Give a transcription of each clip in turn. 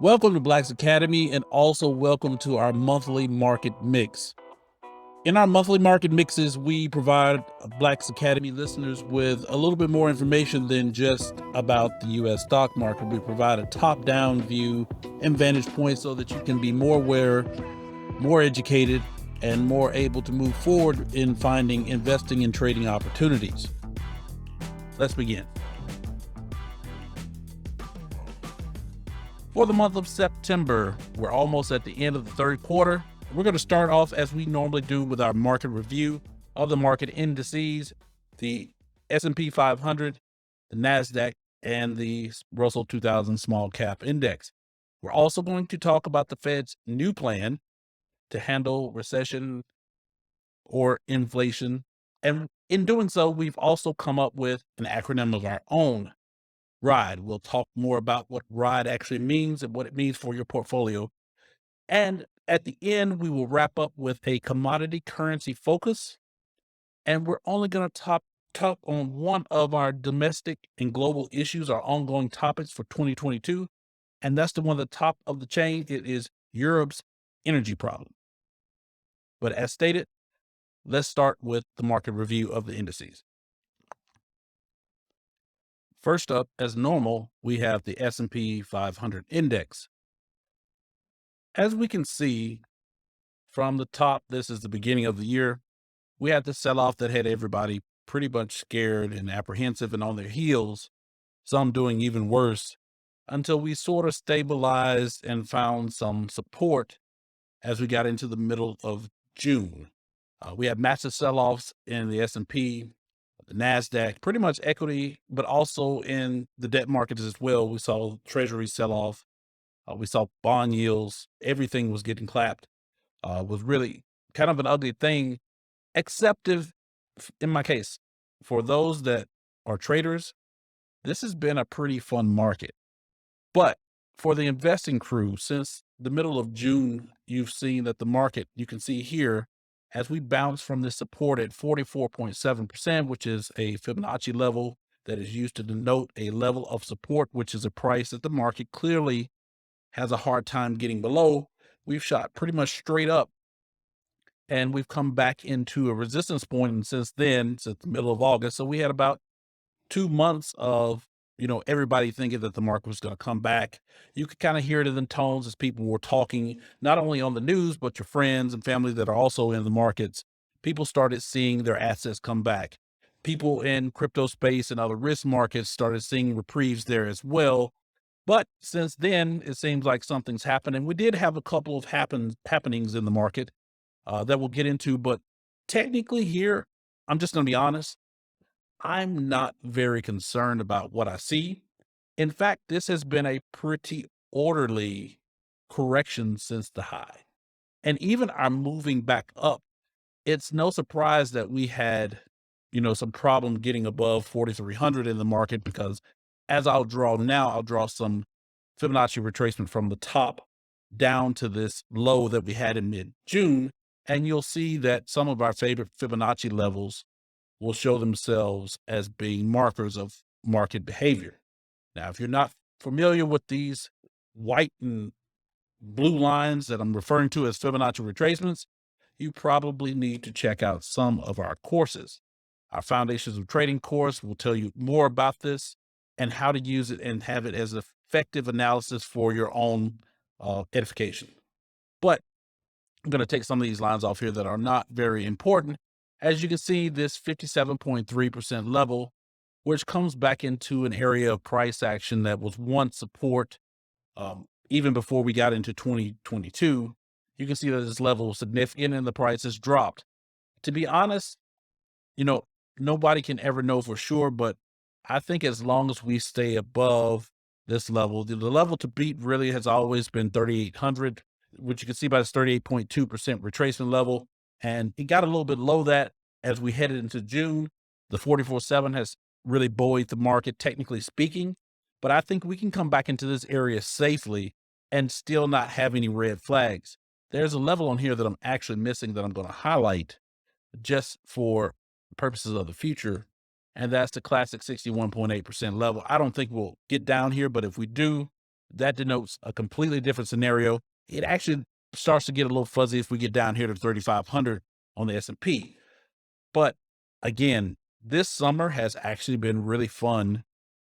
Welcome to Blaxe Academy, and also welcome to our monthly market mix. In our monthly market mixes, we provide Blaxe Academy listeners with a little bit more information than just about the U.S. stock market. We provide a top-down view and vantage point so that you can be more aware, more educated, and more able to move forward in finding investing and trading opportunities. Let's begin. For the month of September, we're almost at the end of the third quarter. We're going to start off as we normally do with our market review of the market indices, the S&P 500, the NASDAQ, and the Russell 2000 Small Cap Index. We're also going to talk about the Fed's new plan to handle recession or inflation. And in doing so, we've also come up with an acronym of our own. RIDE. We'll talk more about what RIDE actually means and what it means for your portfolio. And at the end, we will wrap up with a commodity currency focus. And we're only going to talk on one of our domestic and global issues, our ongoing topics for 2022. And that's the one at the top of the chain. It is Europe's energy problem. But as stated, let's start with the market review of the indices. First up, as normal, we have the S&P 500 index. As we can see from the top, this is the beginning of the year. We had the sell-off that had everybody pretty much scared and apprehensive and on their heels, some doing even worse, until we sort of stabilized and found some support as we got into the middle of June. We had massive sell-offs in the S&P, the NASDAQ, pretty much equity, but also in the debt markets as well. We saw treasury sell off. We saw bond yields. Everything was getting clapped. Was really kind of an ugly thing, except if, in my case, for those that are traders, this has been a pretty fun market. But for the investing crew, since the middle of June, you've seen that the market, you can see here, as we bounce from this support at 44.7%, which is a Fibonacci level that is used to denote a level of support, which is a price that the market clearly has a hard time getting below. We've shot pretty much straight up, and we've come back into a resistance point. And since then, since the middle of August, so we had about 2 months of everybody thinking that the market was going to come back. You could kind of hear it in the tones as people were talking, not only on the news, but your friends and family that are also in the markets. People started seeing their assets come back. People in crypto space and other risk markets started seeing reprieves there as well. But since then, it seems like something's happened. And we did have a couple of happenings in the market that we'll get into. But technically here, I'm just going to be honest, I'm not very concerned about what I see. In fact, this has been a pretty orderly correction since the high. And even our moving back up, it's no surprise that we had, some problem getting above 4,300 in the market, because as I'll draw now, I'll draw some Fibonacci retracement from the top down to this low that we had in mid-June. And you'll see that some of our favorite Fibonacci levels will show themselves as being markers of market behavior. Now, if you're not familiar with these white and blue lines that I'm referring to as Fibonacci retracements, you probably need to check out some of our courses. Our Foundations of Trading course will tell you more about this and how to use it and have it as effective analysis for your own edification. But I'm going to take some of these lines off here that are not very important. As you can see, this 57.3% level, which comes back into an area of price action that was once support, even before we got into 2022, you can see that this level was significant and the price has dropped. To be honest, nobody can ever know for sure, but I think as long as we stay above this level, the level to beat really has always been 3,800, which you can see by this 38.2% retracement level. And it got a little bit low that as we headed into June. The 44.7 has really buoyed the market, technically speaking. But I think we can come back into this area safely and still not have any red flags. There's a level on here that I'm actually missing that I'm going to highlight just for purposes of the future. And that's the classic 61.8% level. I don't think we'll get down here, but if we do, that denotes a completely different scenario. It actually starts to get a little fuzzy if we get down here to 3,500 on the S&P. But again, this summer has actually been really fun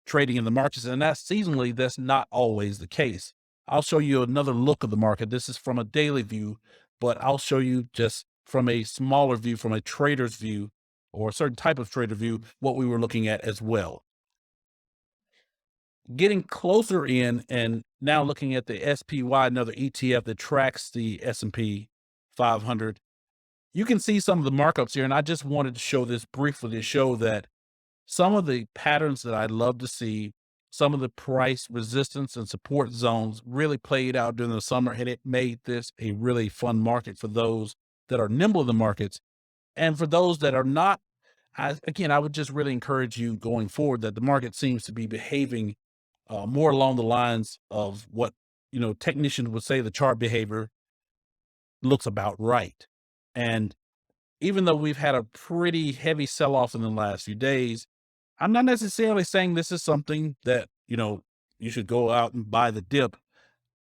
trading in the markets, and that's seasonally, that's not always the case. I'll show you another look of the market. This is from a daily view, but I'll show you just from a smaller view, from a trader's view, or a certain type of trader view, what we were looking at as well. Getting closer in and now looking at the SPY, another ETF that tracks the S&P 500, you can see some of the markups here. And I just wanted to show this briefly to show that some of the patterns that I love to see, some of the price resistance and support zones really played out during the summer. And it made this a really fun market for those that are nimble in the markets. And for those that are not, I would just really encourage you going forward that the market seems to be behaving more along the lines of what, technicians would say the chart behavior looks about right. And even though we've had a pretty heavy sell-off in the last few days, I'm not necessarily saying this is something that, you should go out and buy the dip.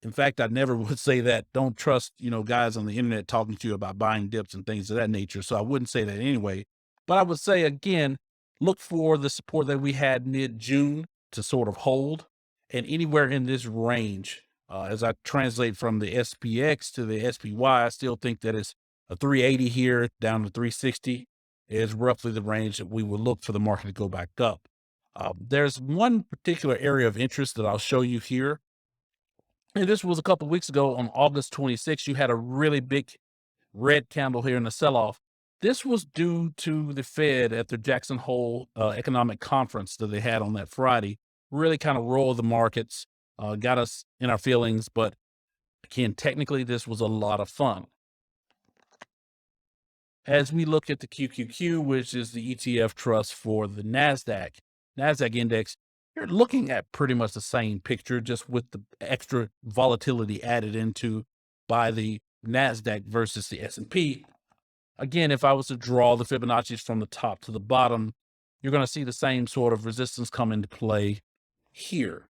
In fact, I never would say that. Don't trust, guys on the internet talking to you about buying dips and things of that nature. So I wouldn't say that anyway. But I would say again, look for the support that we had mid-June to sort of hold, and anywhere in this range. As I translate from the SPX to the SPY, I still think that it's a 380 here down to 360 is roughly the range that we would look for the market to go back up. There's one particular area of interest that I'll show you here. And this was a couple of weeks ago on August 26th. You had a really big red candle here in the sell-off. This was due to the Fed at their Jackson Hole economic conference that they had on that Friday. Really kind of rolled the markets, got us in our feelings. But again, technically, this was a lot of fun. As we look at the QQQ, which is the ETF trust for the NASDAQ index, you're looking at pretty much the same picture, just with the extra volatility added into by the NASDAQ versus the S&P. Again, if I was to draw the Fibonacci's from the top to the bottom, you're going to see the same sort of resistance come into play here.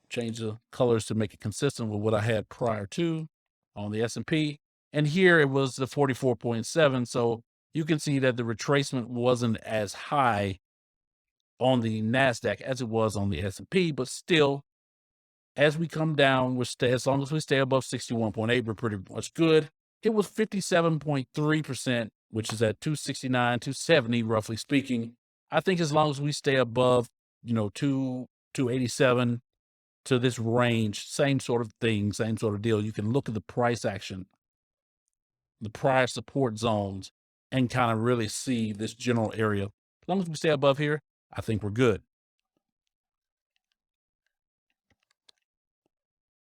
Change the colors to make it consistent with what I had prior to on the S&P. And here it was the 44.7. So you can see that the retracement wasn't as high on the NASDAQ as it was on the S&P, but still, as we come down, as long as we stay above 61.8, we're pretty much good. It was 57.3%, which is at 269, 270, roughly speaking. I think as long as we stay above, 287 to this range, same sort of thing, same sort of deal. You can look at the price action, the prior support zones, and kind of really see this general area. As long as we stay above here, I think we're good.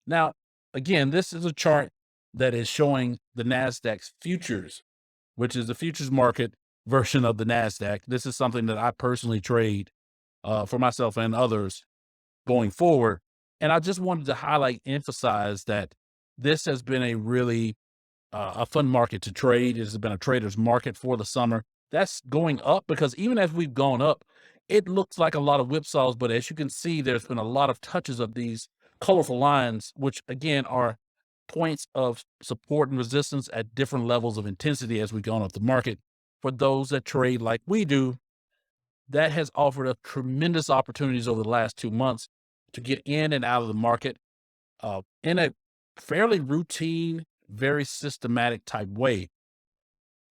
Now, again, this is a chart that is showing the NASDAQ's futures, which is the futures market version of the NASDAQ. This is something that I personally trade for myself and others going forward. And I just wanted to emphasize that this has been a really a fun market to trade. It has been a trader's market for the summer. That's going up because even as we've gone up, it looks like a lot of whipsaws. But as you can see, there's been a lot of touches of these colorful lines, which again are points of support and resistance at different levels of intensity as we've gone up the market. For those that trade like we do, that has offered us tremendous opportunities over the last 2 months to get in and out of the market in a fairly routine, very systematic type way.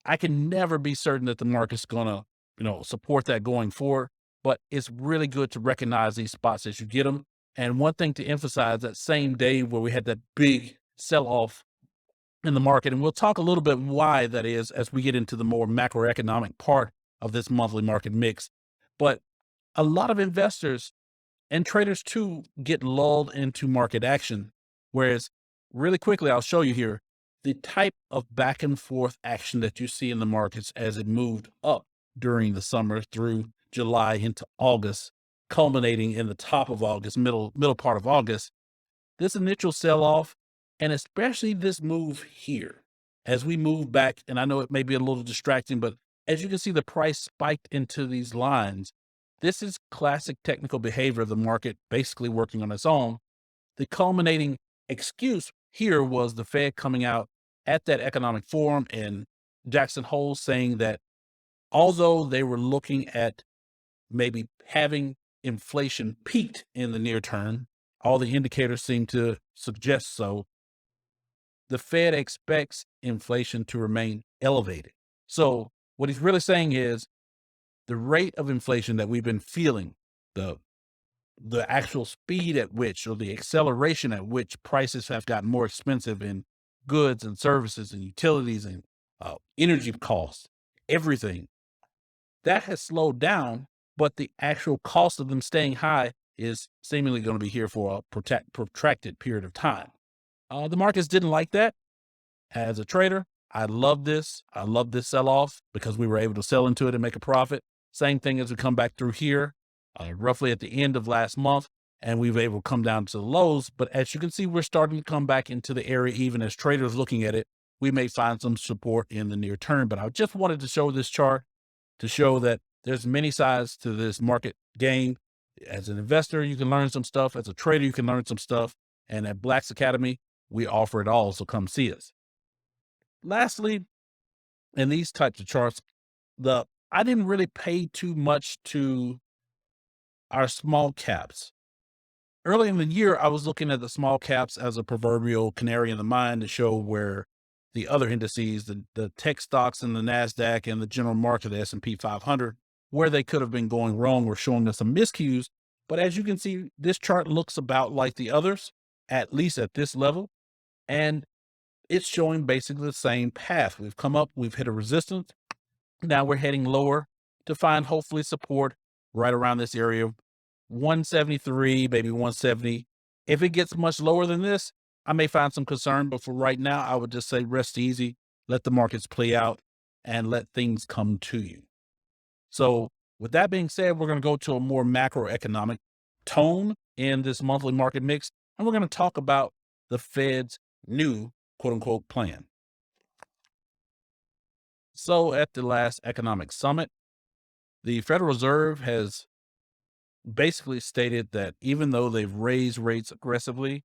I can never be certain that the market's going to, support that going forward, but it's really good to recognize these spots as you get them. And one thing to emphasize, that same day where we had that big sell-off in the market, and we'll talk a little bit why that is as we get into the more macroeconomic part of this monthly market mix. But a lot of investors and traders too get lulled into market action. Whereas really quickly, I'll show you here the type of back and forth action that you see in the markets as it moved up during the summer through July into August, culminating in the top of August, middle part of August. This initial sell-off, and especially this move here, as we move back, and I know it may be a little distracting, but as you can see, the price spiked into these lines. This is classic technical behavior of the market basically working on its own. The culminating excuse here was the Fed coming out at that economic forum and Jackson Hole saying that although they were looking at maybe having inflation peaked in the near term, all the indicators seem to suggest so, the Fed expects inflation to remain elevated. So what he's really saying is the rate of inflation that we've been feeling, the the actual speed at which, or the acceleration at which prices have gotten more expensive in goods and services and utilities and energy costs, everything that has slowed down, but the actual cost of them staying high is seemingly going to be here for a protracted period of time. The markets didn't like that. As a trader, I love this. I love this sell off because we were able to sell into it and make a profit. Same thing as we come back through here, roughly at the end of last month, and we were able to come down to the lows. But as you can see, we're starting to come back into the area. Even as traders looking at it, we may find some support in the near term. But I just wanted to show this chart to show that there's many sides to this market game. As an investor, you can learn some stuff. As a trader, you can learn some stuff. And at Blaxe Academy, we offer it all. So come see us. Lastly, in these types of charts, I didn't really pay too much to our small caps. Early in the year, I was looking at the small caps as a proverbial canary in the mine to show where the other indices, the tech stocks and the NASDAQ and the general market, the S&P 500, where they could have been going wrong or showing us some miscues. But as you can see, this chart looks about like the others, at least at this level. And it's showing basically the same path. We've come up, we've hit a resistance. Now we're heading lower to find hopefully support right around this area, 173, maybe 170. If it gets much lower than this, I may find some concern, but for right now, I would just say rest easy, let the markets play out, and let things come to you. So with that being said, we're going to go to a more macroeconomic tone in this monthly market mix, and we're going to talk about the Fed's new quote unquote plan. So at the last economic summit, the Federal Reserve has basically stated that even though they've raised rates aggressively,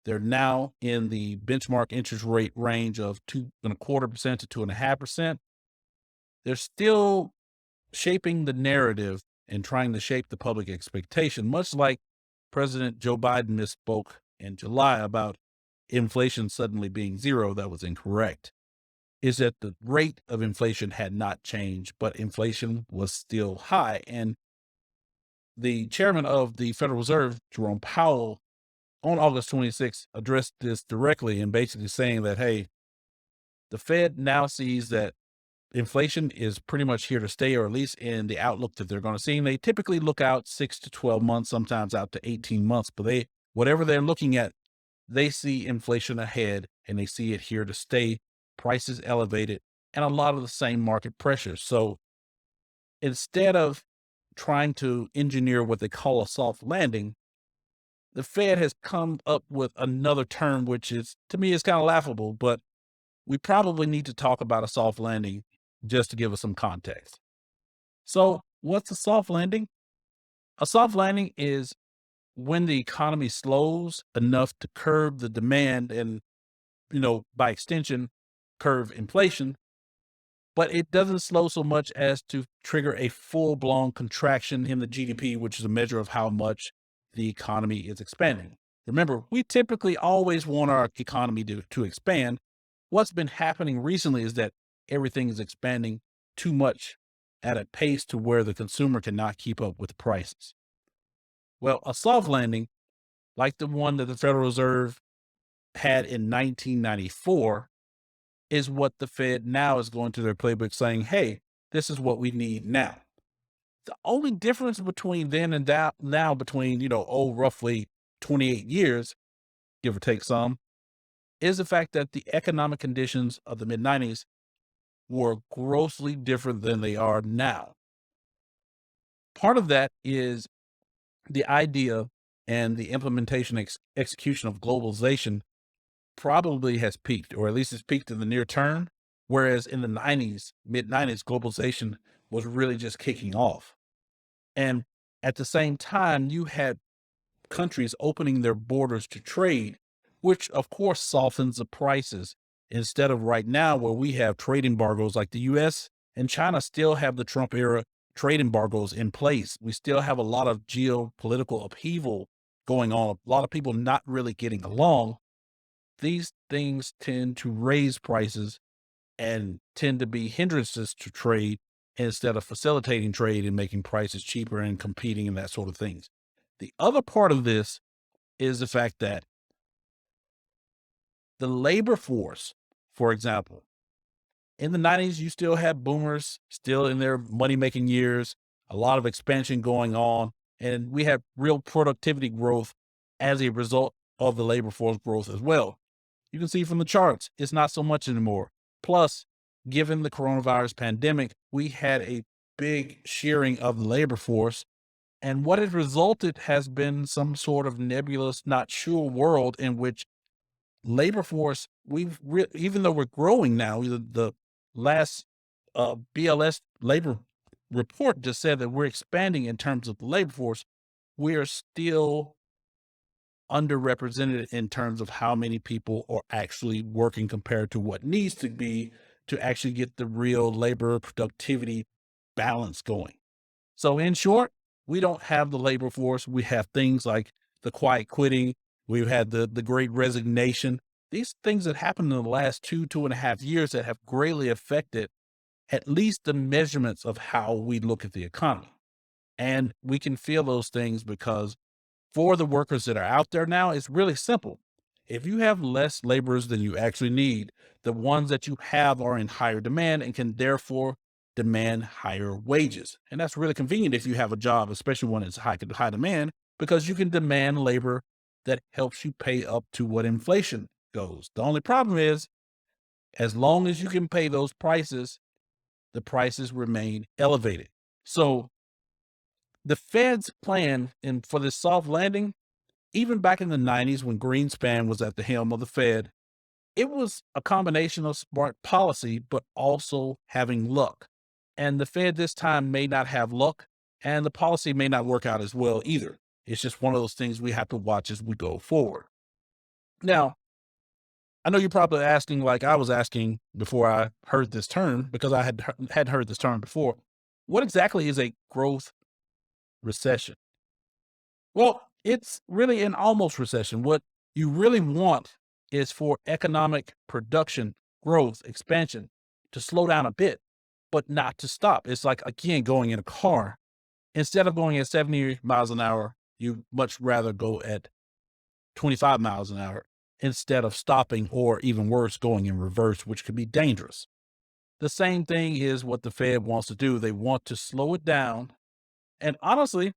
they're now in the benchmark interest rate range of 2.25% to 2.5%. They're still shaping the narrative and trying to shape the public expectation, much like President Joe Biden misspoke in July about inflation suddenly being zero. That was incorrect. Is that the rate of inflation had not changed, but inflation was still high. And the chairman of the Federal Reserve, Jerome Powell, on August 26th, addressed this directly and basically saying that, hey, the Fed now sees that inflation is pretty much here to stay, or at least in the outlook that they're going to see. And they typically look out 6 to 12 months, sometimes out to 18 months, but whatever they're looking at, they see inflation ahead and they see it here to stay, prices elevated, and a lot of the same market pressures. So instead of trying to engineer what they call a soft landing, the Fed has come up with another term, which is, to me, is kind of laughable, but we probably need to talk about a soft landing just to give us some context. So what's a soft landing? A soft landing is when the economy slows enough to curb the demand and, by extension, curve inflation, but it doesn't slow so much as to trigger a full-blown contraction in the GDP, which is a measure of how much the economy is expanding. Remember, we typically always want our economy to expand. What's been happening recently is that everything is expanding too much at a pace to where the consumer cannot keep up with prices. Well, a soft landing, like the one that the Federal Reserve had in 1994, is what the Fed now is going to their playbook saying, hey, this is what we need now. The only difference between then and now between, roughly 28 years, give or take some, is the fact that the economic conditions of the mid-90s were grossly different than they are now. Part of that is the idea and the implementation execution of globalization probably has peaked, or at least it's peaked in the near term, whereas in the mid-90s, globalization was really just kicking off. And at the same time, you had countries opening their borders to trade, which of course softens the prices instead of right now where we have trade embargoes like the US and China still have the Trump era trade embargoes in place. We still have a lot of geopolitical upheaval going on, a lot of people not really getting along. These things tend to raise prices and tend to be hindrances to trade instead of facilitating trade and making prices cheaper and competing and that sort of things. The other part of this is the fact that the labor force, for example, in the 90s, you still had boomers still in their money making years, a lot of expansion going on, and we had real productivity growth as a result of the labor force growth as well. You can see from the charts, it's not so much anymore. Plus, given the coronavirus pandemic, we had a big shearing of the labor force. And what has resulted has been some sort of nebulous, not sure world in which labor force, even though we're growing now, the last BLS labor report just said that we're expanding in terms of the labor force. We are still underrepresented in terms of how many people are actually working compared to what needs to be to actually get the real labor productivity balance going. So in short, we don't have the labor force. We have things like the quiet quitting. We've had the great resignation. These things that happened in the last 2.5 years that have greatly affected at least the measurements of how we look at the economy. And we can feel those things because for the workers that are out there now, it's really simple. If you have less laborers than you actually need, the ones that you have are in higher demand and can therefore demand higher wages. And that's really convenient if you have a job, especially when it's high demand, because you can demand labor that helps you pay up to what inflation goes. The only problem is, as long as you can pay those prices, the prices remain elevated. So the Fed's plan for this soft landing, even back in the 90s when Greenspan was at the helm of the Fed, it was a combination of smart policy, but also having luck. And the Fed this time may not have luck, and the policy may not work out as well either. It's just one of those things we have to watch as we go forward. Now, I know you're probably asking, like I was asking before I heard this term, because I had heard this term before. What exactly is a growth recession? Well, it's really an almost recession. What you really want is for economic production, growth, expansion to slow down a bit, but not to stop. It's like, again, going in a car. Instead of going at 70 miles an hour, you much rather go at 25 miles an hour instead of stopping, or even worse, going in reverse, which could be dangerous. The same thing is what the Fed wants to do. They want to slow it down. And honestly,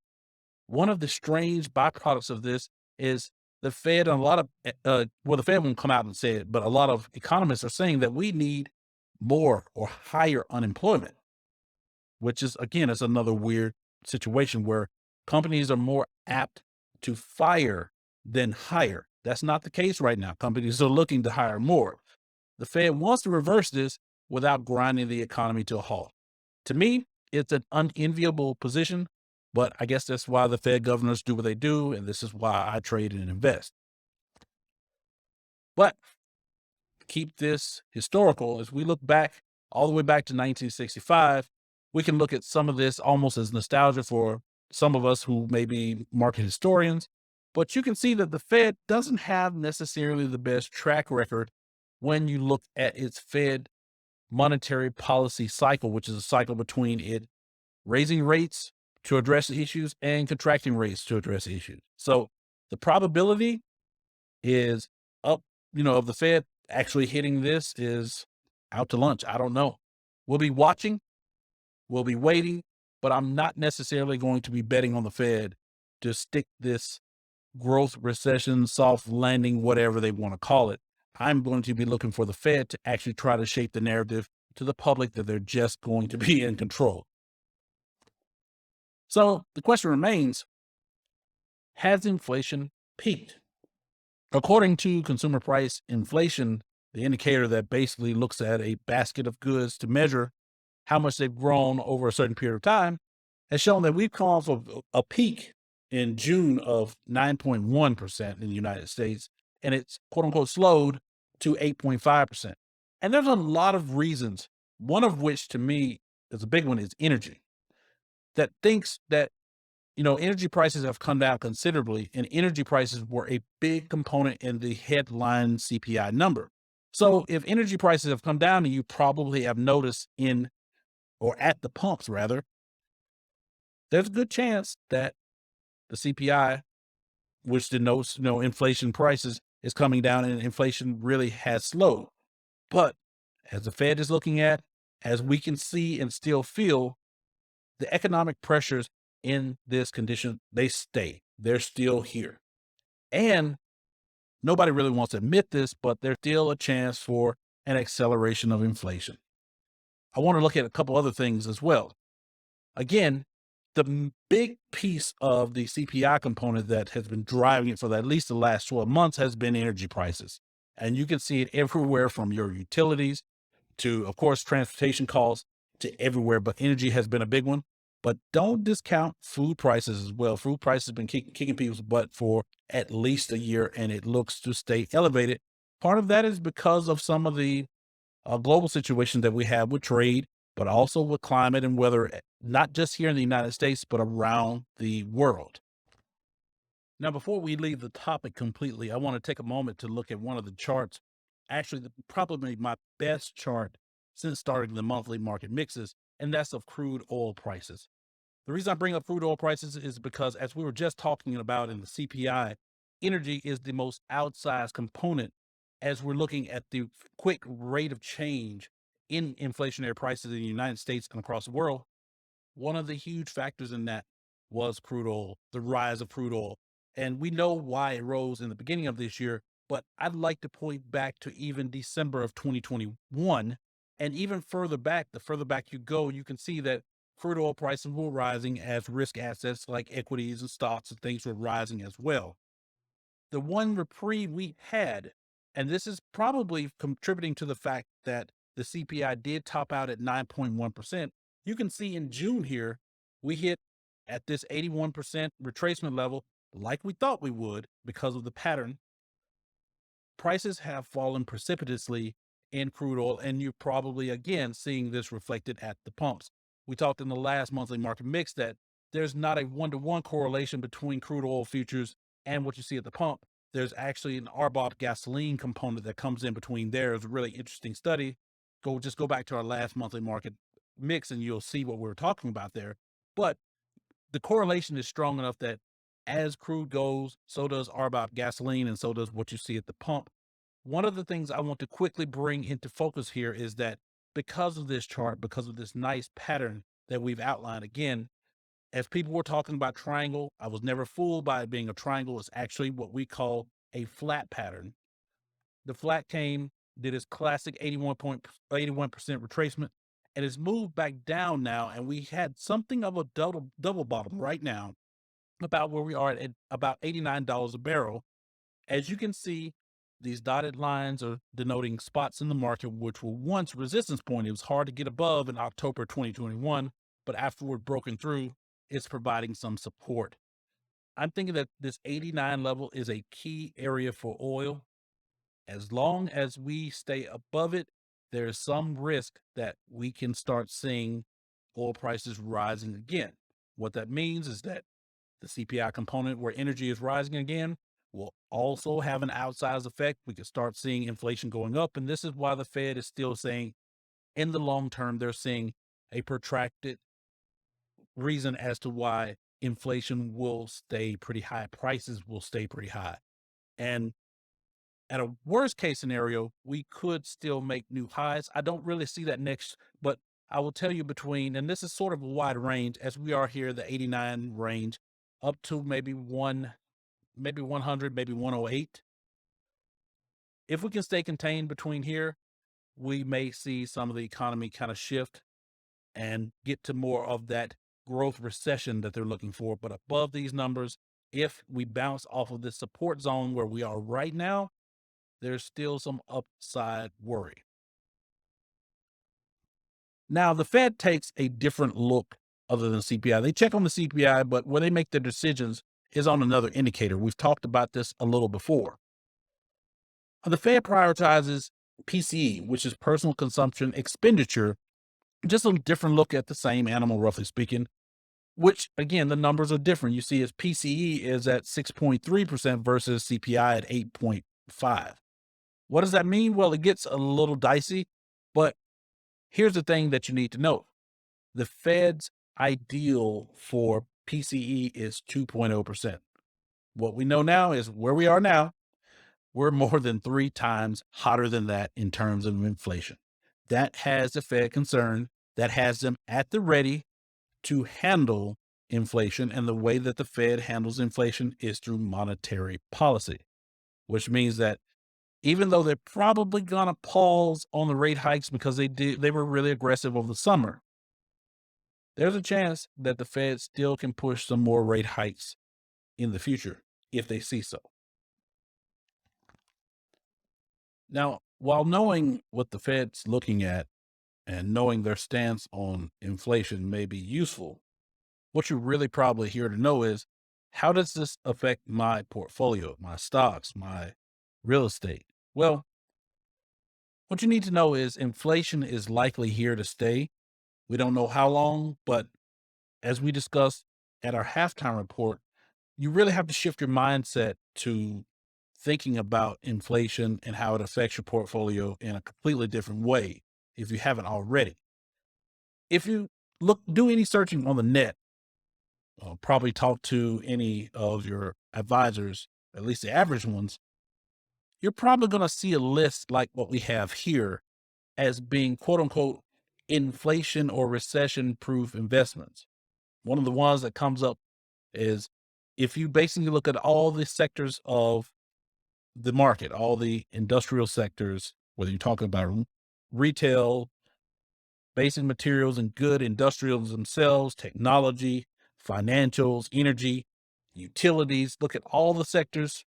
one of the strange byproducts of this is the Fed and a lot of, well, the Fed won't come out and say it, but a lot of economists are saying that we need more or higher unemployment, which is, again, it's another weird situation where companies are more apt to fire than hire. That's not the case right now. Companies are looking to hire more. The Fed wants to reverse this without grinding the economy to a halt. To me, it's an unenviable position, but I guess that's why the Fed governors do what they do, and this is why I trade and invest. But keep this historical. As we look back all the way back to 1965, we can look at some of this almost as nostalgia for some of us who may be market historians. But you can see that the Fed doesn't have necessarily the best track record when you look at its Fed monetary policy cycle, which is a cycle between it raising rates to address the issues and contracting rates to address the issues. So the probability is up, of the Fed actually hitting this is out to lunch. I don't know. We'll be watching, we'll be waiting, but I'm not necessarily going to be betting on the Fed to stick this growth recession, soft landing, whatever they want to call it. I'm going to be looking for the Fed to actually try to shape the narrative to the public that they're just going to be in control. So the question remains, has inflation peaked? According to consumer price inflation, the indicator that basically looks at a basket of goods to measure how much they've grown over a certain period of time, has shown that we've come off of a peak in June of 9.1% in the United States, and it's quote unquote slowed to 8.5%. And there's a lot of reasons, one of which to me is a big one is energy, that thinks that energy prices have come down considerably, and energy prices were a big component in the headline CPI number. So if energy prices have come down, and you probably have noticed in or at the pumps rather, there's a good chance that the CPI, which denotes inflation prices, is coming down, and inflation really has slowed. But as the Fed is looking at, as we can see and still feel, the economic pressures in this condition, they stay. They're still here. And nobody really wants to admit this, but there's still a chance for an acceleration of inflation. I want to look at a couple other things as well. Again, the big piece of the CPI component that has been driving it for at least the last 12 months has been energy prices. And you can see it everywhere from your utilities to, of course, transportation costs to everywhere. But energy has been a big one. But don't discount food prices as well. Food prices have been kicking people's butt for at least a year, and it looks to stay elevated. Part of that is because of some of the global situation that we have with trade, but also with climate and weather, not just here in the United States, but around the world. Now, before we leave the topic completely, I want to take a moment to look at one of the charts. Actually, probably my best chart since starting the monthly market mixes, and that's of crude oil prices. The reason I bring up crude oil prices is because, as we were just talking about in the CPI, energy is the most outsized component as we're looking at the quick rate of change in inflationary prices in the United States and across the world. One of the huge factors in that was crude oil, the rise of crude oil. And we know why it rose in the beginning of this year, but I'd like to point back to even December of 2021. And even further back, the further back you go, you can see that crude oil prices were rising as risk assets like equities and stocks and things were rising as well. The one reprieve we had, and this is probably contributing to the fact that the CPI did top out at 9.1%. You can see in June here, we hit at this 81% retracement level like we thought we would because of the pattern. Prices have fallen precipitously in crude oil, and you're probably again seeing this reflected at the pumps. We talked in the last monthly market mix that there's not a one-to-one correlation between crude oil futures and what you see at the pump. There's actually an RBOB gasoline component that comes in between there. It's a really interesting study. Go back to our last monthly market mix and you'll see what we were talking about there. But the correlation is strong enough that as crude goes, so does RBOB gasoline, and so does what you see at the pump. One of the things I want to quickly bring into focus here is that because of this chart, because of this nice pattern that we've outlined, again, as people were talking about triangle, I was never fooled by it being a triangle. It's actually what we call a flat pattern. The flat came, did its classic 81% retracement, and it's moved back down now. And we had something of a double bottom right now, about where we are at about $89 a barrel. As you can see, these dotted lines are denoting spots in the market, which were once resistance point. It was hard to get above in October 2021, but afterward broken through, it's providing some support. I'm thinking that this 89 level is a key area for oil. As long as we stay above it, there's some risk that we can start seeing oil prices rising again. What that means is that the CPI component where energy is rising again will also have an outsized effect. We could start seeing inflation going up. And this is why the Fed is still saying in the long term, they're seeing a protracted reason as to why inflation will stay pretty high. Prices will stay pretty high. And at a worst case scenario, we could still make new highs. I don't really see that next, but I will tell you between, and this is sort of a wide range as we are here, the 89 range, up to maybe 100, maybe 108. If we can stay contained between here, we may see some of the economy kind of shift and get to more of that growth recession that they're looking for. But above these numbers, if we bounce off of this support zone where we are right now, there's still some upside worry. Now, the Fed takes a different look other than CPI. They check on the CPI, but where they make their decisions is on another indicator. We've talked about this a little before. The Fed prioritizes PCE, which is personal consumption expenditure, just a different look at the same animal, roughly speaking, which again, the numbers are different. You see, as PCE is at 6.3% versus CPI at 8.5. What does that mean? Well, it gets a little dicey, but here's the thing that you need to know. The Fed's ideal for PCE is 2.0%. What we know now is where we are now, we're more than 3 times hotter than that in terms of inflation. That has the Fed concerned, that has them at the ready to handle inflation. And the way that the Fed handles inflation is through monetary policy, which means that even though they're probably going to pause on the rate hikes because they were really aggressive over the summer, there's a chance that the Fed still can push some more rate hikes in the future if they see so. Now, while knowing what the Fed's looking at and knowing their stance on inflation may be useful, what you're really probably here to know is, how does this affect my portfolio, my stocks, my real estate? Well, what you need to know is inflation is likely here to stay. We don't know how long, but as we discussed at our halftime report, you really have to shift your mindset to thinking about inflation and how it affects your portfolio in a completely different way if you haven't already. If you do any searching on the net, probably talk to any of your advisors, at least the average ones, you're probably going to see a list like what we have here as being quote unquote inflation or recession proof investments. One of the ones that comes up is if you basically look at all the sectors of the market, all the industrial sectors, whether you're talking about retail, basic materials and good industrials themselves, technology, financials, energy, utilities, look at all the sectors.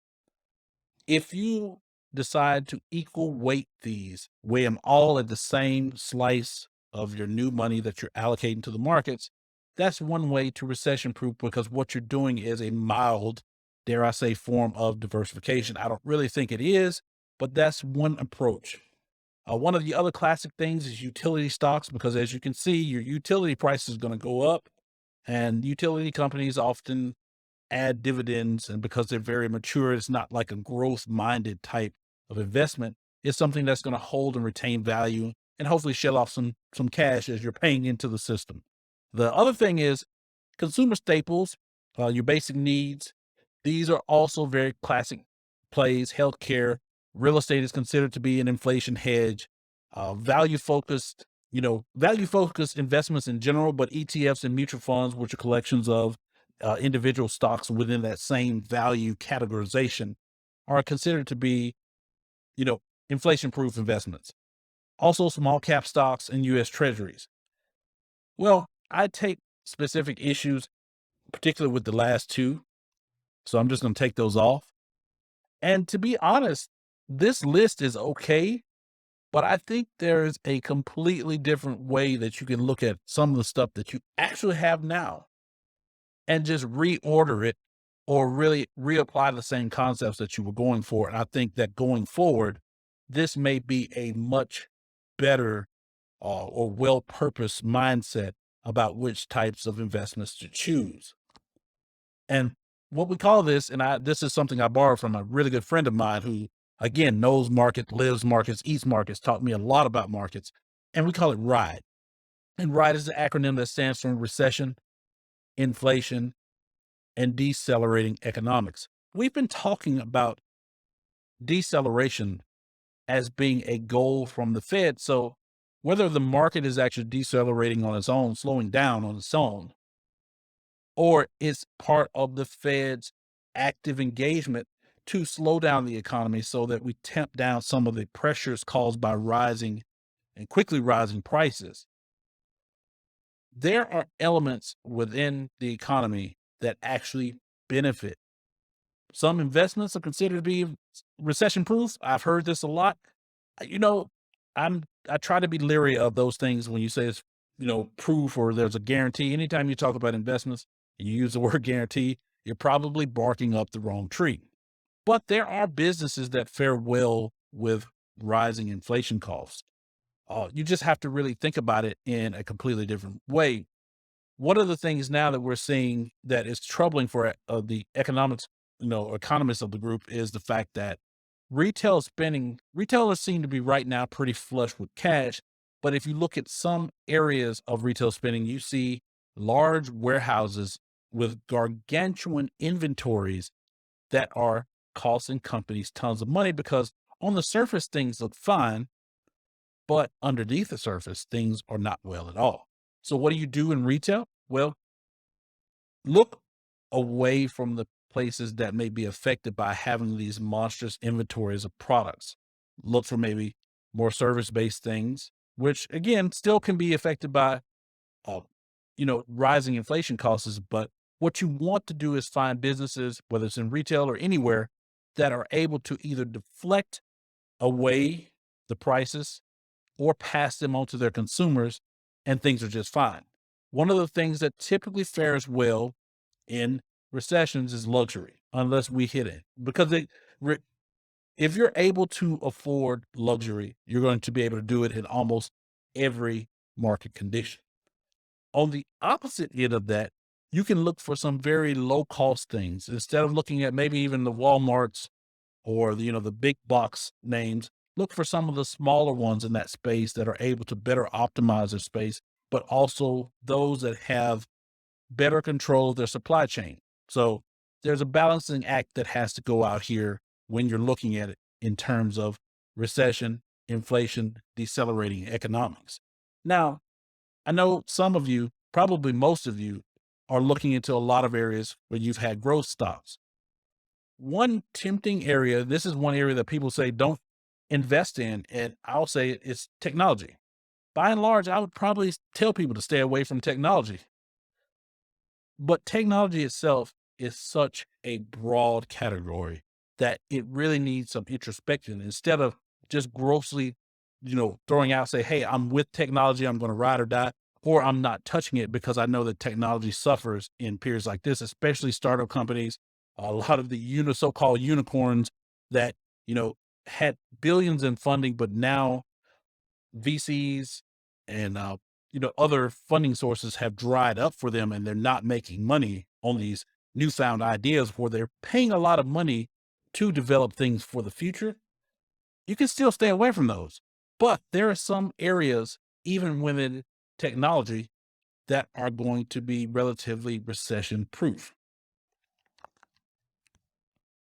If you decide to equal weight these, weigh them all at the same slice of your new money that you're allocating to the markets, that's one way to recession proof, because what you're doing is a mild, dare I say, form of diversification. I don't really think it is, but that's one approach. One of the other classic things is utility stocks, because as you can see, your utility price is going to go up, and utility companies often add dividends. And because they're very mature, it's not like a growth minded type of investment. It's something that's going to hold and retain value and hopefully shell off some cash as you're paying into the system. The other thing is consumer staples, your basic needs. These are also very classic plays. Healthcare, real estate is considered to be an inflation hedge. Value focused investments in general, but ETFs and mutual funds, which are collections of individual stocks within that same value categorization, are considered to be, inflation proof investments. Also, small cap stocks and U.S. treasuries. Well, I take specific issues, particularly with the last two. So I'm just going to take those off. And to be honest, this list is okay, but I think there's a completely different way that you can look at some of the stuff that you actually have now and just reorder it or really reapply the same concepts that you were going for. And I think that going forward, this may be a much better or well-purposed mindset about which types of investments to choose. And what we call this, and this is something I borrowed from a really good friend of mine who, again, knows market, lives markets, eats markets, taught me a lot about markets, and we call it RIDE. And RIDE is the acronym that stands for recession, inflation, and decelerating economics. We've been talking about deceleration as being a goal from the Fed. So whether the market is actually decelerating on its own, slowing down on its own, or it's part of the Fed's active engagement to slow down the economy so that we tamp down some of the pressures caused by rising and quickly rising prices. There are elements within the economy that actually benefit. Some investments are considered to be recession proof. I've heard this a lot. You know, I try to be leery of those things when you say it's proof or there's a guarantee. Anytime you talk about investments and you use the word guarantee, you're probably barking up the wrong tree. But there are businesses that fare well with rising inflation costs. You just have to really think about it in a completely different way. One of the things now that we're seeing that is troubling for the economists of the group is the fact that retailers seem to be right now pretty flush with cash. But if you look at some areas of retail spending, you see large warehouses with gargantuan inventories that are costing companies tons of money because on the surface, things look fine, but underneath the surface, things are not well at all. So what do you do in retail? Well, look away from the places that may be affected by having these monstrous inventories of products. Look for maybe more service-based things, which again still can be affected by uh, rising inflation costs. But what you want to do is find businesses, whether it's in retail or anywhere, that are able to either deflect away the prices or pass them on to their consumers, and things are just fine. One of the things that typically fares well in recessions is luxury, unless we hit it. Because if you're able to afford luxury, you're going to be able to do it in almost every market condition. On the opposite end of that, you can look for some very low cost things instead of looking at maybe even the Walmarts or the big box names. Look for some of the smaller ones in that space that are able to better optimize their space, but also those that have better control of their supply chain. So there's a balancing act that has to go out here when you're looking at it in terms of recession, inflation, decelerating economics. Now, I know some of you, probably most of you, are looking into a lot of areas where you've had growth stocks. One tempting area, this is one area that people say don't invest in, and I'll say it's technology. By and large, I would probably tell people to stay away from technology. But technology itself is such a broad category that it really needs some introspection instead of just grossly, throwing out, say, hey, I'm with technology, I'm going to ride or die, or I'm not touching it because I know that technology suffers in periods like this, especially startup companies, a lot of the so-called unicorns that, had billions in funding, but now VCs and other funding sources have dried up for them, and they're not making money on these newfound ideas where they're paying a lot of money to develop things for the future. You can still stay away from those, but there are some areas, even within technology, that are going to be relatively recession proof.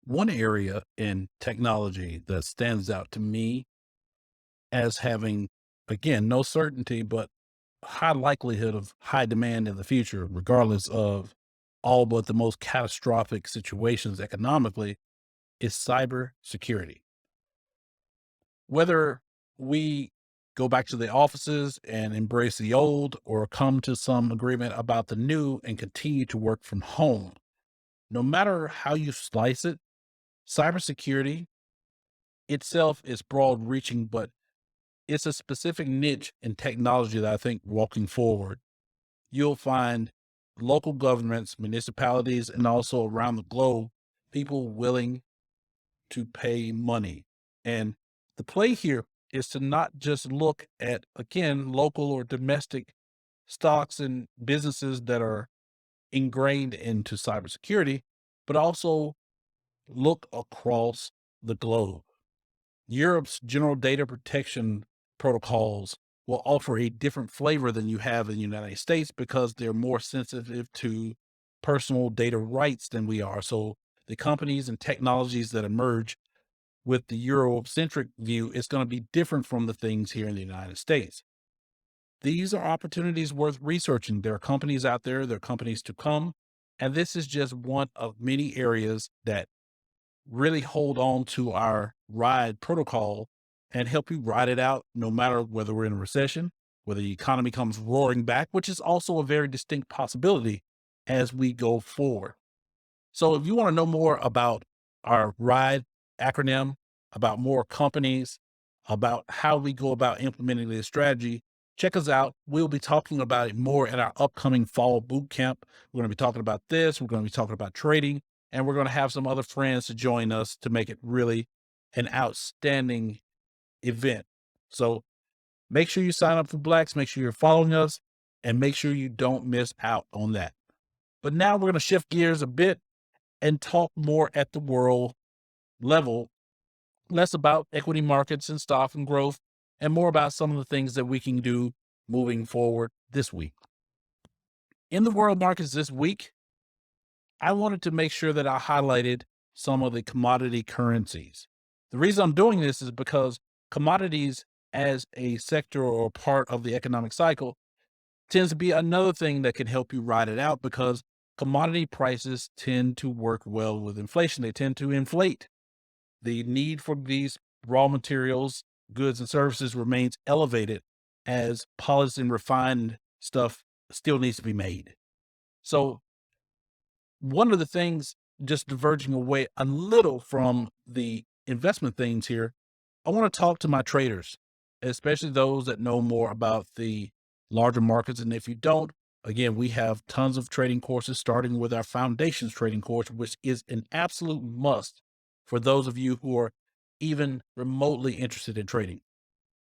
One area in technology that stands out to me as having, again, no certainty, but high likelihood of high demand in the future, regardless of all but the most catastrophic situations economically, is cyber security. Whether we go back to the offices and embrace the old or come to some agreement about the new and continue to work from home, no matter how you slice it, cybersecurity itself is broad reaching, but it's a specific niche in technology that I think walking forward, you'll find local governments, municipalities, and also around the globe, people willing to pay money. And the play here is to not just look at, again, local or domestic stocks and businesses that are ingrained into cybersecurity, but also look across the globe. Europe's general data protection protocols will offer a different flavor than you have in the United States because they're more sensitive to personal data rights than we are. So the companies and technologies that emerge with the Eurocentric view is going to be different from the things here in the United States. These are opportunities worth researching. There are companies out there, there are companies to come, and this is just one of many areas that really hold on to our ride protocol and help you ride it out no matter whether we're in a recession, whether the economy comes roaring back, which is also a very distinct possibility as we go forward. So if you want to know more about our ride acronym, about more companies, about how we go about implementing this strategy, check us out. We'll be talking about it more at our upcoming fall boot camp. We're going to be talking about this. We're going to be talking about trading, and we're going to have some other friends to join us to make it really an outstanding event. So make sure you sign up for Blaxe, make sure you're following us, and make sure you don't miss out on that. But now we're going to shift gears a bit and talk more at the world level, less about equity markets and stock and growth, and more about some of the things that we can do moving forward this week. In the world markets this week, I wanted to make sure that I highlighted some of the commodity currencies. The reason I'm doing this is because commodities as a sector or part of the economic cycle tends to be another thing that can help you ride it out, because commodity prices tend to work well with inflation. They tend to inflate. The need for these raw materials, goods, and services remains elevated as polished and refined stuff still needs to be made. So one of the things, just diverging away a little from the investment things here, I want to talk to my traders, especially those that know more about the larger markets. And if you don't, again, we have tons of trading courses, starting with our foundations trading course, which is an absolute must for those of you who are even remotely interested in trading.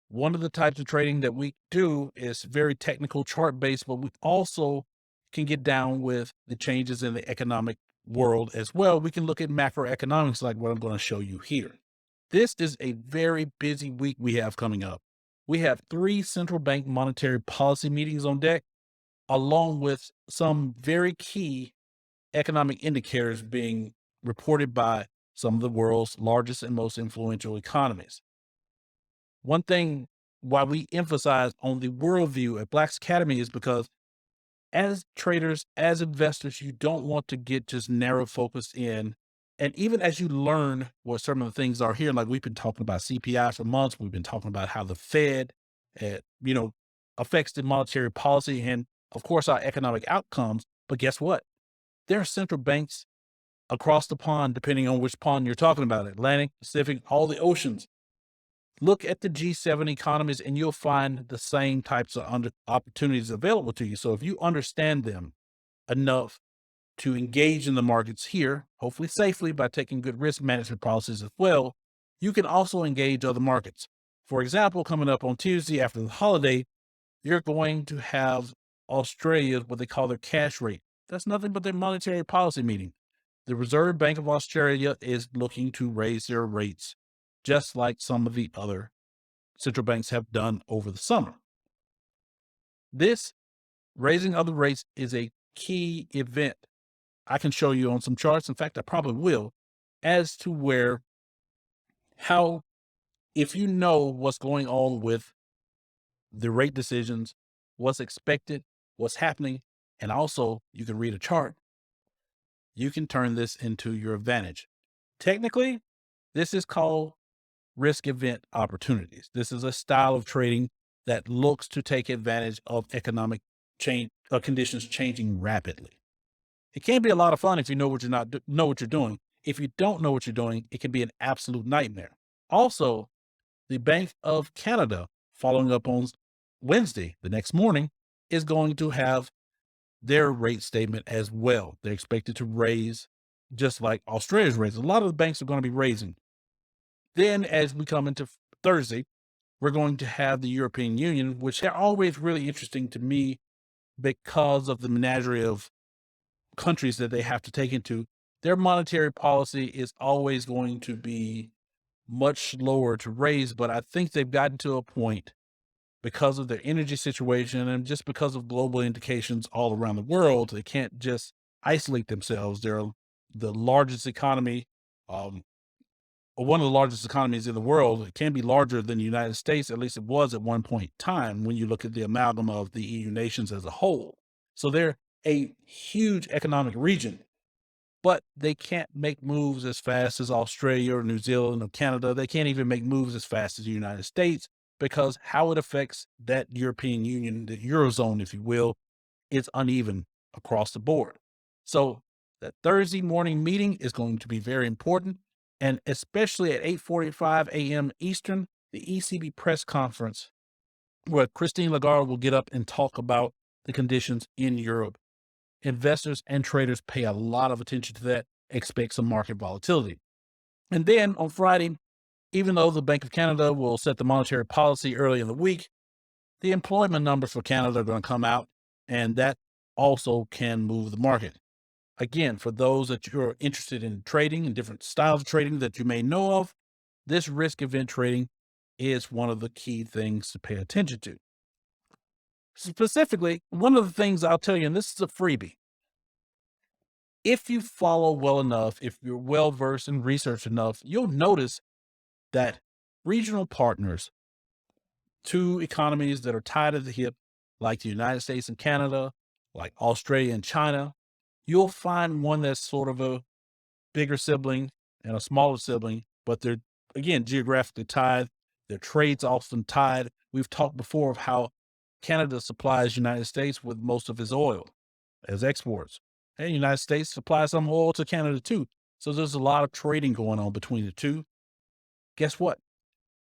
One of the types of trading that we do is very technical, chart based, but we also can get down with the changes in the economic world as well. We can look at macroeconomics, like what I'm going to show you here. This is a very busy week we have coming up. We have 3 central bank monetary policy meetings on deck, along with some very key economic indicators being reported by some of the world's largest and most influential economies. One thing why we emphasize on the worldview at Blaxe Academy is because as traders, as investors, you don't want to get just narrow focused in. And even as you learn what some of the things are here, like we've been talking about CPI for months, we've been talking about how the Fed, affects the monetary policy and, of course, our economic outcomes. But guess what? There are central banks across the pond, depending on which pond you're talking about, Atlantic, Pacific, all the oceans. Look at the G7 economies and you'll find the same types of opportunities available to you. So if you understand them enough to engage in the markets here, hopefully safely by taking good risk management policies as well, you can also engage other markets. For example, coming up on Tuesday after the holiday, you're going to have Australia, what they call their cash rate. That's nothing but their monetary policy meeting. The Reserve Bank of Australia is looking to raise their rates, just like some of the other central banks have done over the summer. This raising of the rates is a key event. I can show you on some charts. In fact, I probably will, as to how, if you know what's going on with the rate decisions, what's expected, what's happening, and also you can read a chart, you can turn this into your advantage. Technically, this is called risk event opportunities. This is a style of trading that looks to take advantage of economic change conditions changing rapidly. It can be a lot of fun if you know what you're doing. If you don't know what you're doing, it can be an absolute nightmare. Also, the Bank of Canada, following up on Wednesday, the next morning, is going to have their rate statement as well. They're expected to raise, just like Australia's raising. A lot of the banks are going to be raising. Then as we come into Thursday, we're going to have the European Union, which are always really interesting to me because of the menagerie of countries that they have to take into. Their monetary policy is always going to be much lower to raise, but I think they've gotten to a point, because of their energy situation and just because of global indications all around the world, they can't just isolate themselves. They're the largest economy, or one of the largest economies in the world. It can be larger than the United States, at least it was at one point in time when you look at the amalgam of the EU nations as a whole. So they're a huge economic region, but they can't make moves as fast as Australia or New Zealand or Canada. They can't even make moves as fast as the United States, because how it affects that European Union, the Eurozone, if you will, is uneven across the board. So that Thursday morning meeting is going to be very important. And especially at 8:45 a.m. Eastern, the ECB press conference where Christine Lagarde will get up and talk about the conditions in Europe. Investors and traders pay a lot of attention to that, expect some market volatility. And then on Friday, even though the Bank of Canada will set the monetary policy early in the week, the employment numbers for Canada are going to come out, and that also can move the market. Again, for those that you're interested in trading and different styles of trading that you may know of, this risk event trading is one of the key things to pay attention to. Specifically, one of the things I'll tell you, and this is a freebie, if you follow well enough, if you're well versed in research enough, you'll notice that regional partners, two economies that are tied at the hip, like the United States and Canada, like Australia and China, you'll find one that's sort of a bigger sibling and a smaller sibling, but they're, again, geographically tied. Their trade's often tied. We've talked before of how Canada supplies United States with most of its oil as exports. And the United States supplies some oil to Canada too. So there's a lot of trading going on between the two. Guess what?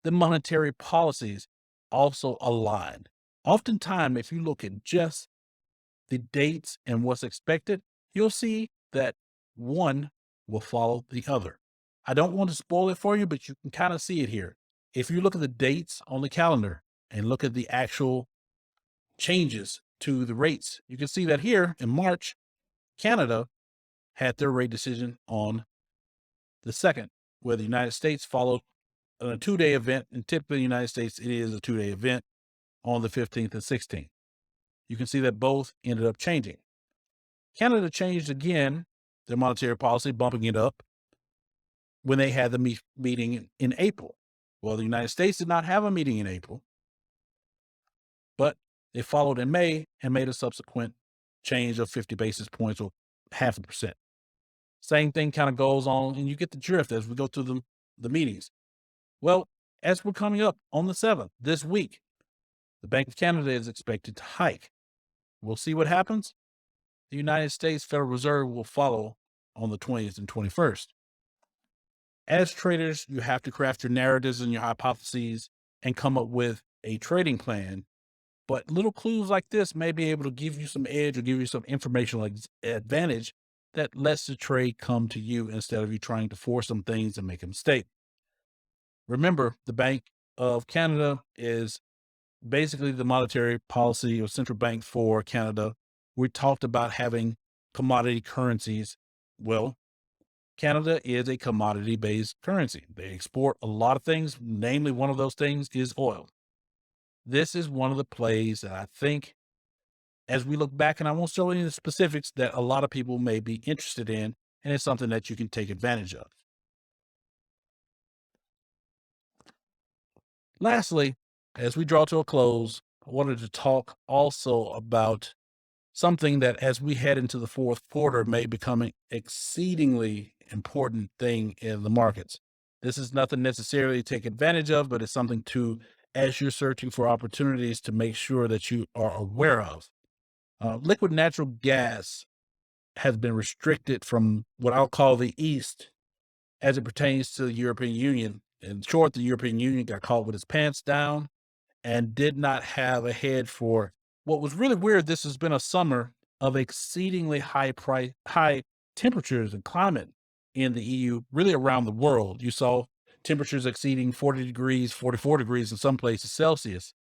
The monetary policies also align. Oftentimes, if you look at just the dates and what's expected, you'll see that one will follow the other. I don't want to spoil it for you, but you can kind of see it here. If you look at the dates on the calendar and look at the actual changes to the rates, you can see that here in March, Canada had their rate decision on the 2nd, where the United States followed a 2-day event. And typically in the United States, it is a 2-day event on the 15th and 16th. You can see that both ended up changing. Canada changed again their monetary policy, bumping it up when they had the meeting in April. Well, the United States did not have a meeting in April, but they followed in May and made a subsequent change of 50 basis points or 0.5%. Same thing kind of goes on, and you get the drift as we go through the meetings. Well, as we're coming up on the 7th, this week, the Bank of Canada is expected to hike. We'll see what happens. The United States Federal Reserve will follow on the 20th and 21st. As traders, you have to craft your narratives and your hypotheses and come up with a trading plan. But little clues like this may be able to give you some edge or give you some informational advantage that lets the trade come to you instead of you trying to force some things and make a mistake. Remember, the Bank of Canada is basically the monetary policy or central bank for Canada. We talked about having commodity currencies. Well, Canada is a commodity-based currency. They export a lot of things. Namely, one of those things is oil. This is one of the plays that I think, as we look back, and I won't show any of the specifics, that a lot of people may be interested in, and it's something that you can take advantage of. Lastly, as we draw to a close, I wanted to talk also about something that as we head into the fourth quarter may become an exceedingly important thing in the markets. This is nothing necessarily to take advantage of, but it's something to, as you're searching for opportunities, to make sure that you are aware of. Liquid natural gas has been restricted from what I'll call the East as it pertains to the European Union. In short, the European Union got caught with its pants down and did not have a head for what was really weird. This has been a summer of exceedingly high temperatures and climate in the EU, really around the world. You saw temperatures exceeding 40 degrees, 44 degrees in some places Celsius,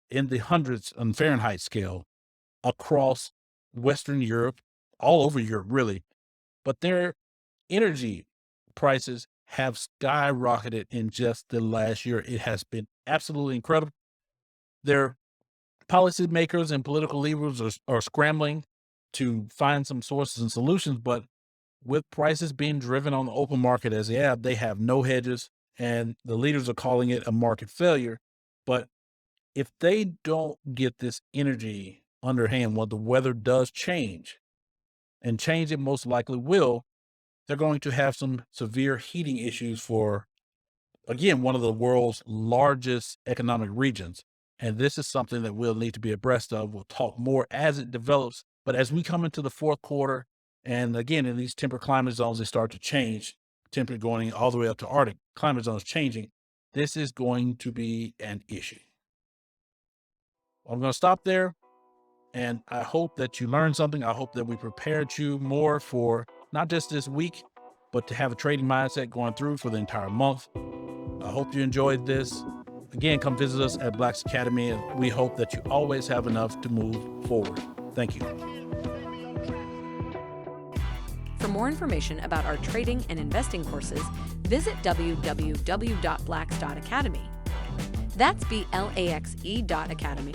in the hundreds on Fahrenheit scale across Western Europe, all over Europe, really. But their energy prices have skyrocketed in just the last year. It has been absolutely incredible. Their policymakers and political leaders are scrambling to find some sources and solutions, but with prices being driven on the open market as they have no hedges, and the leaders are calling it a market failure. But if they don't get this energy underhand, when the weather does change, and change it most likely will, they're going to have some severe heating issues for, again, one of the world's largest economic regions. And this is something that we'll need to be abreast of. We'll talk more as it develops. But as we come into the fourth quarter, and again, in these temperate climate zones, they start to change, temperate going all the way up to Arctic climate zones changing. This is going to be an issue. I'm going to stop there. And I hope that you learned something. I hope that we prepared you more for not just this week, but to have a trading mindset going through for the entire month. I hope you enjoyed this. Again, come visit us at Blaxe Academy, and we hope that you always have enough to move forward. Thank you. For more information about our trading and investing courses, visit www.blaxe.academy. That's BLAXE.academy.